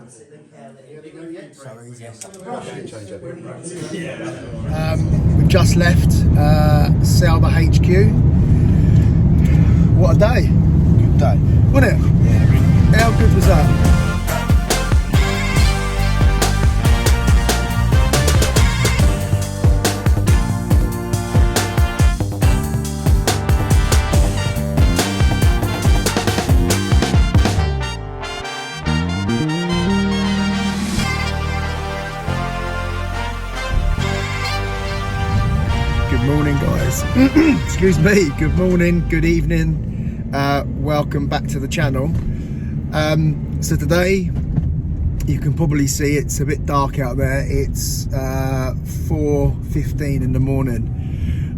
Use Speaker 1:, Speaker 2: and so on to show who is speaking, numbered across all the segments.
Speaker 1: We've just left Souber HQ. What a day! Good day, wasn't it? Yeah. How good was that? Excuse me, good morning, good evening, welcome back to the channel. So today, you can probably see it's a bit dark out there. It's 4:15 in the morning.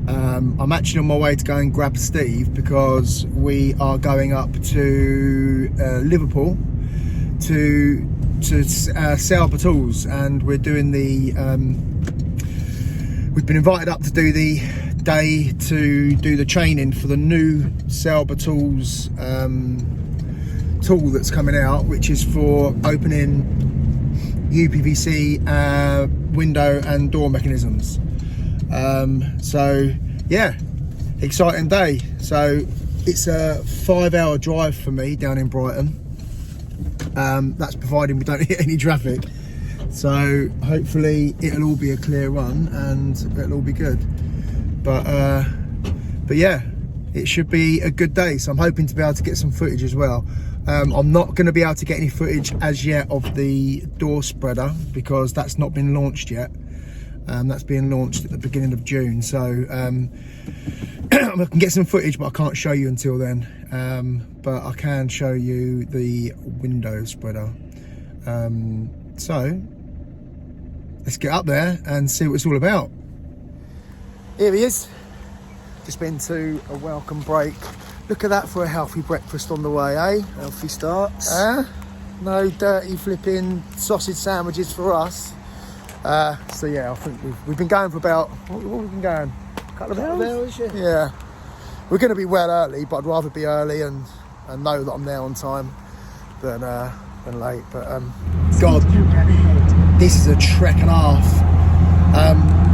Speaker 1: I'm actually on my way to go and grab Steve because we are going up to Liverpool to Souber Tools, and we're doing the we've been invited up to do the day to do the training for the new Souber Tools tool that's coming out, which is for opening UPVC window and door mechanisms. So yeah, exciting day. So it's a 5-hour drive for me down in Brighton. That's providing we don't hit any traffic. So hopefully it'll all be a clear run and it'll all be good. But yeah, it should be a good day. So I'm hoping to be able to get some footage as well. I'm not going to be able to get any footage as yet of the door spreader because that's not been launched yet. That's being launched at the beginning of June. So I can get some footage, but I can't show you until then. But I can show you the window spreader. So let's get up there and see what it's all about. Here he is. Just been to a welcome break. Look at that for a healthy breakfast on the way, eh?
Speaker 2: Healthy starts.
Speaker 1: No dirty flipping sausage sandwiches for us. So yeah, I think we've been going for about, what have we been going? A couple of hours? Yeah. We're going to be well early, but I'd rather be early and know that I'm there on time than late. But God, this is a trek and a half.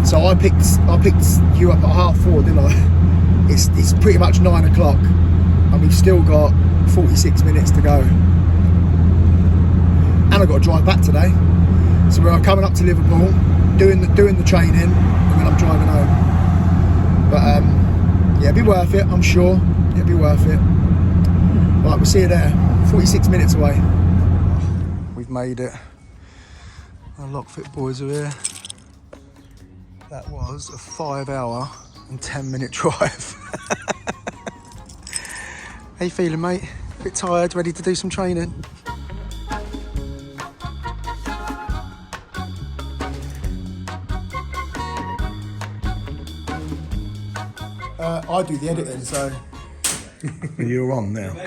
Speaker 1: So I picked you up at 4:30, didn't I? It's pretty much 9 o'clock, and we've still got 46 minutes to go. And I've got to drive back today. So we're coming up to Liverpool, doing the training, and then I'm driving home. But yeah, it'll be worth it. I'm sure it'll be worth it. Right, we'll see you there. 46 minutes away. We've made it. Our Locksmith boys are here. That was a 5-hour and 10-minute drive. How you feeling, mate? A bit tired, ready to do some training? I do the editing, so... You're on now, go.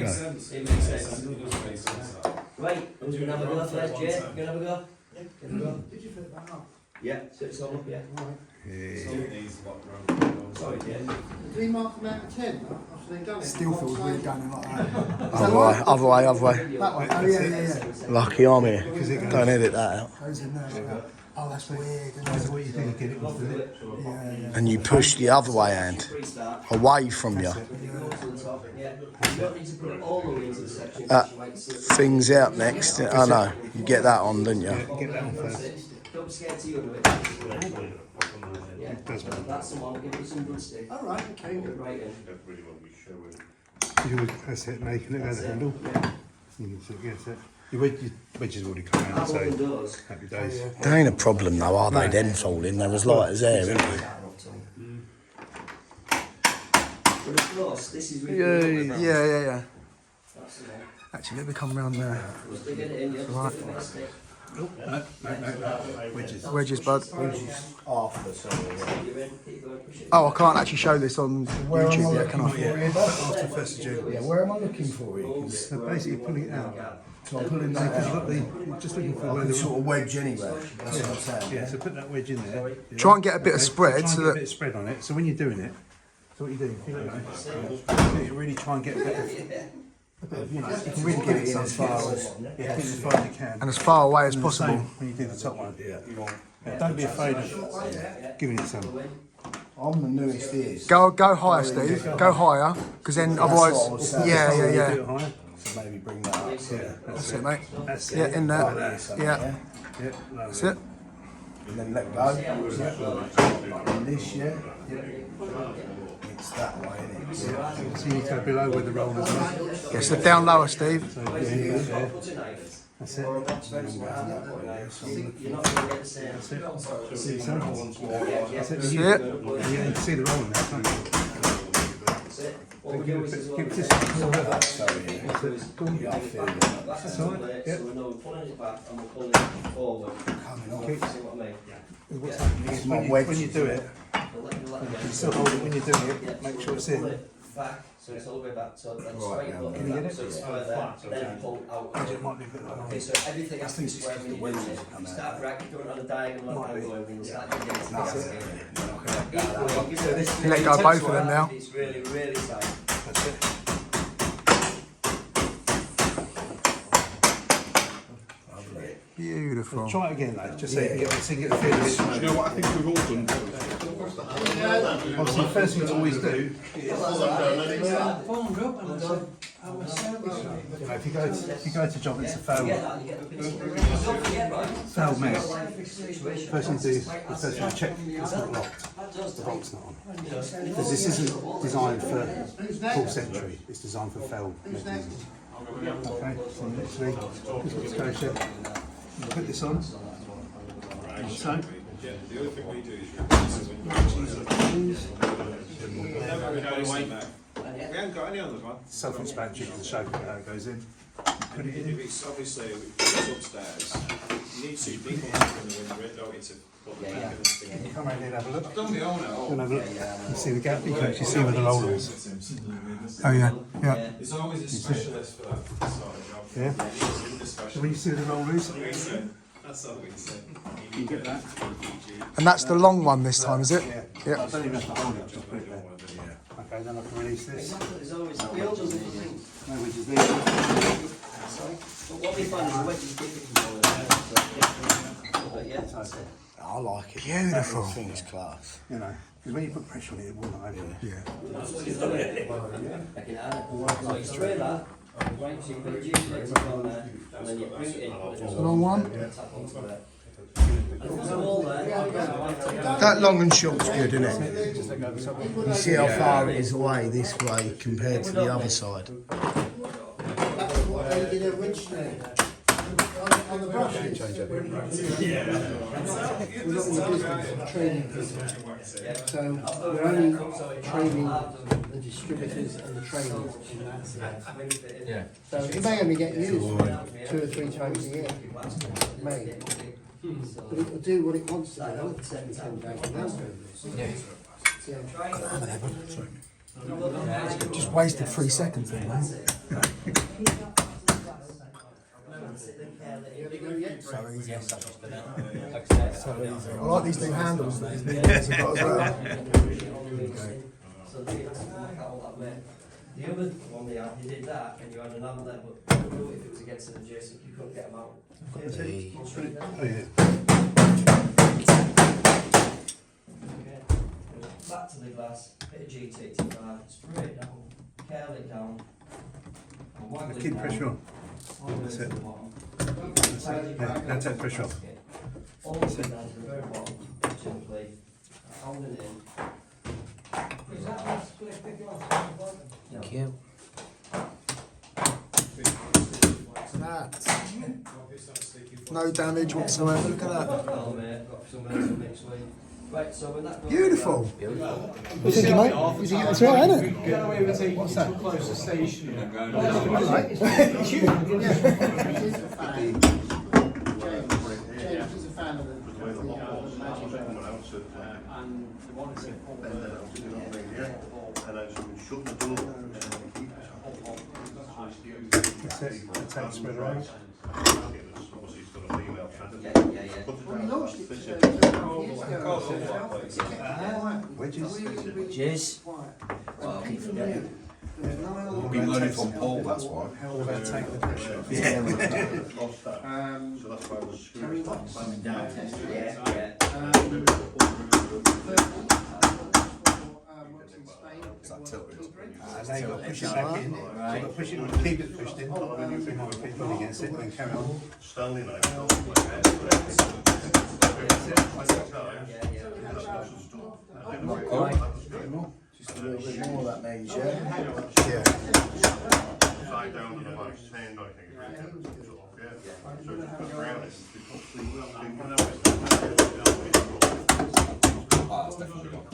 Speaker 2: Right, who's going to have a go first, Jay? You going to have a go? Did you flip that up? Yeah, so it's all up, yeah. Sorry, Jay. Did he mark them out of 10 after they've done it?
Speaker 1: Still feels weird going in like that.
Speaker 3: Other way.
Speaker 1: That way? Oh yeah.
Speaker 3: Lucky I'm here. Don't edit that out.
Speaker 1: Goes in there like that. Oh, that's weird.
Speaker 4: That's what you think it was, did it?
Speaker 1: Yeah.
Speaker 3: And you push the other way hand away from you. That thing's out next. I know. You get that on, don't you?
Speaker 4: Get that on first.
Speaker 2: Don't be scared to do it. Yeah, that's the one. Give it some good stick.
Speaker 1: All right, okay.
Speaker 2: Right in.
Speaker 4: You would press it, making it go the handle. You can see, yes, it. Your wedge has already come out, so happy days.
Speaker 3: They ain't a problem though, are they? Them falling. They're as light as air, isn't they?
Speaker 1: Yeah. Actually, let me come round there. Right.
Speaker 4: No.
Speaker 1: Wedges, bud.
Speaker 3: After,
Speaker 1: Oh, I can't actually show this on YouTube yet, can I?
Speaker 4: After 1st of June.
Speaker 1: Yeah, where am I looking for you?
Speaker 4: So basically pulling it out.
Speaker 1: So I'm pulling that out.
Speaker 4: Just looking for where the
Speaker 3: sort of wedge anyway. That's what I'm saying.
Speaker 4: Yeah, so put that wedge in there. Yeah.
Speaker 1: Try and get a bit of spread.
Speaker 4: Try and
Speaker 1: So
Speaker 4: get a
Speaker 1: that
Speaker 4: bit of spread on it. So when you're doing it, so what you do, you really try and get a bit of You know, you can really get it in as far as you can.
Speaker 1: And as far away as
Speaker 4: And the
Speaker 1: possible.
Speaker 4: same when you do the top one. Don't be afraid of giving it some.
Speaker 3: I'm the newest ears.
Speaker 1: Go higher, Steve. Go higher, because then otherwise, yeah.
Speaker 4: Do it higher.
Speaker 3: So maybe bring that up.
Speaker 1: That's it, mate.
Speaker 4: That's
Speaker 1: Yeah,
Speaker 4: it.
Speaker 1: in there. Yeah,
Speaker 4: Yeah,
Speaker 1: that's it.
Speaker 3: And then let go. Like this, yeah. It's that way, isn't it?
Speaker 4: So you need to go below where the rollers are.
Speaker 1: Yeah, so down lower, Steve.
Speaker 4: So yeah, that's it.
Speaker 2: You're not going to get the same.
Speaker 4: See some? That's it.
Speaker 1: See
Speaker 4: You
Speaker 1: it?
Speaker 4: can see the roller now, can't you?
Speaker 2: That's it. What we do is
Speaker 4: Give this.
Speaker 2: that's
Speaker 3: Sorry, yeah.
Speaker 4: Go on.
Speaker 2: that's
Speaker 4: all
Speaker 2: it.
Speaker 4: right,
Speaker 2: So
Speaker 4: yep.
Speaker 2: we know we're pulling it back and we're pulling it forward.
Speaker 3: Coming off.
Speaker 2: See what I mean?
Speaker 4: What's happening is when you do it, you still hold it when you do it, make sure it's
Speaker 2: Pull
Speaker 4: in.
Speaker 2: it back, so it's all the way back, so then
Speaker 3: Right,
Speaker 2: straight
Speaker 3: yeah.
Speaker 2: up,
Speaker 4: Can you get it?
Speaker 2: so it's further, then pull out.
Speaker 4: It might be a bit like
Speaker 2: Okay, so everything has to be square when you do it. If you start bracket going on a diagonal like I'm going, then you start getting into the gasket.
Speaker 1: Let go both of them now.
Speaker 2: It's really, really tight.
Speaker 4: That's it.
Speaker 1: Beautiful.
Speaker 4: Try it again though, just so you can get the feel of it.
Speaker 5: Do you know what I think we've all done?
Speaker 4: Obviously, the first thing to always do is, you know, if you go to job, it's a failed mat. First thing to do is check it's not locked. The bolt's not on. Because this isn't designed for full century, it's designed for failed mechanism. Okay, so literally, just go check. Put this on. So.
Speaker 5: The other thing we do is we haven't got any on this one.
Speaker 4: Self-explanatory for the shape of how it goes in. Put it in.
Speaker 5: If it's obviously it's upstairs, you need some people in the window, don't you, to put the mechanism in.
Speaker 4: Come around here and have a look.
Speaker 5: I've done my own now.
Speaker 4: Go and have a look. You see the gap? You can actually see where the roller is.
Speaker 1: Oh yeah, yeah.
Speaker 5: There's always a specialist for that sort of job.
Speaker 4: Yeah. So when you see where the roller is,
Speaker 5: That's all we say.
Speaker 4: you get that.
Speaker 1: And that's the long one this time, is it?
Speaker 4: Yeah.
Speaker 1: Yeah.
Speaker 4: I don't even have to hold it, just put it there. Okay, then I can release this.
Speaker 2: There's always, we all do different things.
Speaker 4: No wedges there.
Speaker 2: But what we find is the wedges different from but yeah, that's it.
Speaker 3: I like it.
Speaker 1: Beautiful.
Speaker 3: I think it's class.
Speaker 4: You know, because when you put pressure on it, it will not open.
Speaker 1: Yeah.
Speaker 2: So you spray that, right, so you put a juice filter on there, and then you bring it in.
Speaker 1: Long one.
Speaker 2: Tap onto there. And there's a wall there.
Speaker 3: That long and short's good, isn't it? You see how far it is away this way compared to the other side.
Speaker 6: That's what they did originally. On the brush. We're not in the business of training people. So we're only training the distributors and the trainers in that sense. So it may only get used 2 or 3 times a year. It may. But it will do what it wants to do.
Speaker 1: Just wasted 3 seconds there, mate. So easy. I like these new handles that these new ones have got as well.
Speaker 2: So they have to work out all that way. The other one they had, you did that and you had an arm there, but if it was against an adjacent, you couldn't get them out.
Speaker 4: Oh yeah.
Speaker 2: Back to the glass, bit of GT85, spray it down, curl it down, and waggle it
Speaker 4: Keep
Speaker 2: down,
Speaker 4: pressure on.
Speaker 2: all the way
Speaker 4: That's
Speaker 2: to
Speaker 4: it.
Speaker 2: the bottom.
Speaker 4: Yeah, now take pressure off.
Speaker 2: All the way down to the very bottom, gently, hold it in.
Speaker 3: Thank you.
Speaker 1: No damage whatsoever. Look at that.
Speaker 2: Oh mate, got some next week. Right, so when that goes
Speaker 1: Beautiful. What do you think, mate? You think it's right, isn't it? What's that?
Speaker 4: That's it. That's how it's spread around. Wedges.
Speaker 2: Jizz. Well, keep forgetting.
Speaker 7: We've been learning from Paul, that's why.
Speaker 4: How will that take the pressure off?
Speaker 5: So that's why I was screwed.
Speaker 7: Is that tilted?
Speaker 4: Now you've got to push it back in. So you've got to push it, keep it pushed in, when you bring other people in against it, and then carry on.
Speaker 5: Stanley now.
Speaker 3: Just a little bit more that means, yeah?
Speaker 1: Yeah.
Speaker 5: Side down to the last hand, I think. Yeah. So just put around it.
Speaker 7: Ah, that's definitely gone.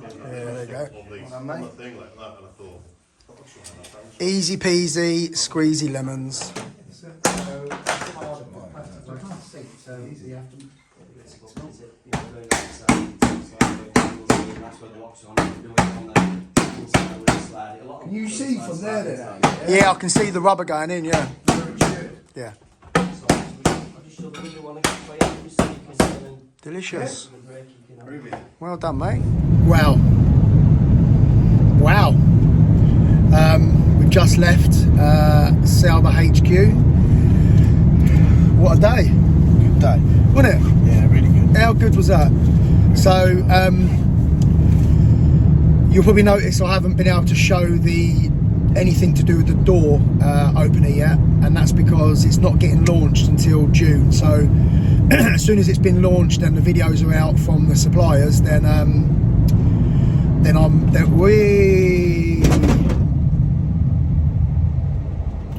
Speaker 1: Yeah, there you go.
Speaker 5: On the thing like that, and I thought,
Speaker 1: Easy peasy, squeezy lemons.
Speaker 3: Can you see from there then?
Speaker 1: Yeah, I can see the rubber going in, yeah. Yeah. Delicious. Well done, mate. Wow. Wow. We've just left Souber HQ. What a day.
Speaker 3: Good day.
Speaker 1: Wasn't it?
Speaker 3: Yeah, really good.
Speaker 1: How good was that? So, you'll probably notice I haven't been able to show anything to do with the door opener yet, and that's because it's not getting launched until June. So as soon as it's been launched and the videos are out from the suppliers, then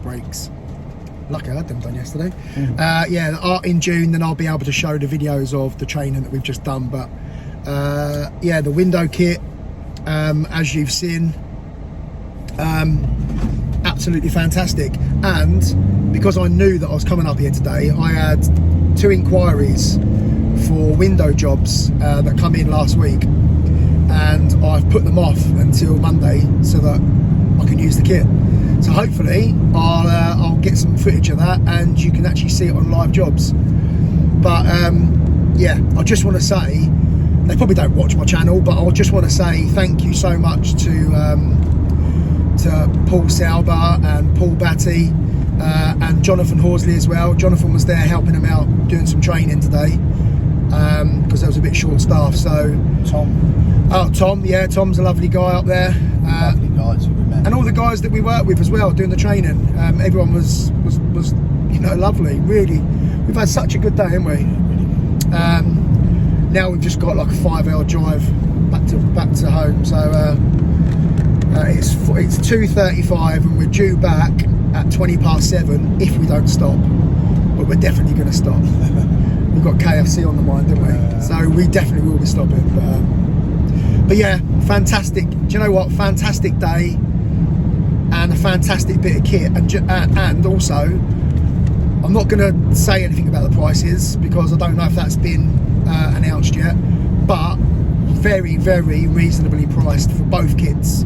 Speaker 1: brakes. Lucky I had them done yesterday. Yeah, in June, then I'll be able to show the videos of the training that we've just done. But yeah, the window kit, as you've seen, absolutely fantastic. And because I knew that I was coming up here today, I had 2 inquiries for window jobs that come in last week, and I've put them off until Monday so that I can use the kit. So hopefully I'll get some footage of that and you can actually see it on live jobs. But yeah, I just want to say, they probably don't watch my channel, but I just want to say thank you so much to Paul Souber and Paul Batty and Johnathan Horsley as well. Johnathan was there helping him out doing some training today because there was a bit short staff. So Tom, yeah, Tom's a lovely guy up there.
Speaker 3: Lovely guys that we met.
Speaker 1: And all the guys that we worked with as well doing the training. Everyone was lovely. Really, we've had such a good day, haven't we? Now we've just got like a 5-hour drive back to home. So it's 2:35 and we're due back at 7:20 if we don't stop. But we're definitely going to stop. We've got KFC on the mind, don't we? So we definitely will be stopping. But yeah, fantastic. Do you know what? Fantastic day and a fantastic bit of kit. And also, I'm not going to say anything about the prices because I don't know if that's been announced yet. But very, very reasonably priced for both kits,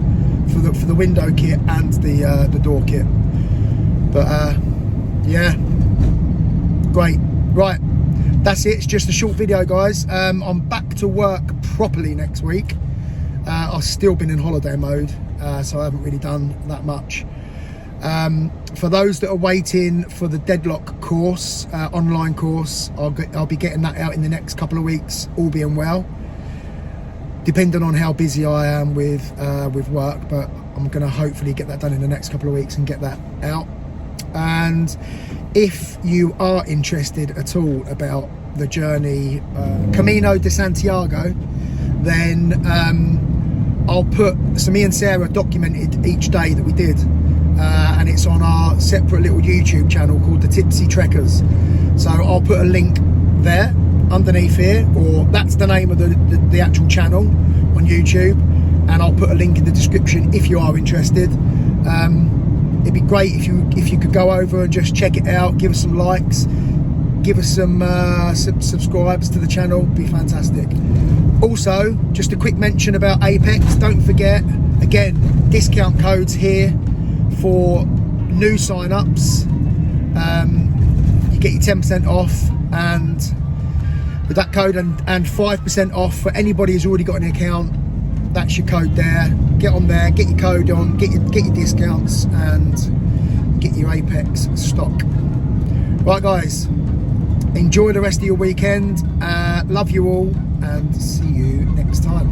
Speaker 1: for the window kit and the door kit. But yeah, great. Right, that's it. It's just a short video, guys. I'm back to work properly next week. I've still been in holiday mode, so I haven't really done that much. For those that are waiting for the Deadlock course, online course, I'll be getting that out in the next couple of weeks, all being well, depending on how busy I am with work. But I'm going to hopefully get that done in the next couple of weeks and get that out. And if you are interested at all about the journey Camino de Santiago, then me and Sarah documented each day that we did, and it's on our separate little YouTube channel called the Tipsy Trekkers. So I'll put a link there underneath here, or that's the name of the actual channel on YouTube, and I'll put a link in the description if you are interested. It'd be great if you could go over and just check it out, give us some likes, give us some subscribes to the channel. It'd be fantastic. Also, just a quick mention about Apex. Don't forget, again, discount codes here for new sign-ups. You get your 10% off, and with that code and 5% off for anybody who's already got an account That's your code there. Get on there, get your code on, get your discounts, and get your Apex stock. Right, guys, enjoy the rest of your weekend. Love you all, and see you next time.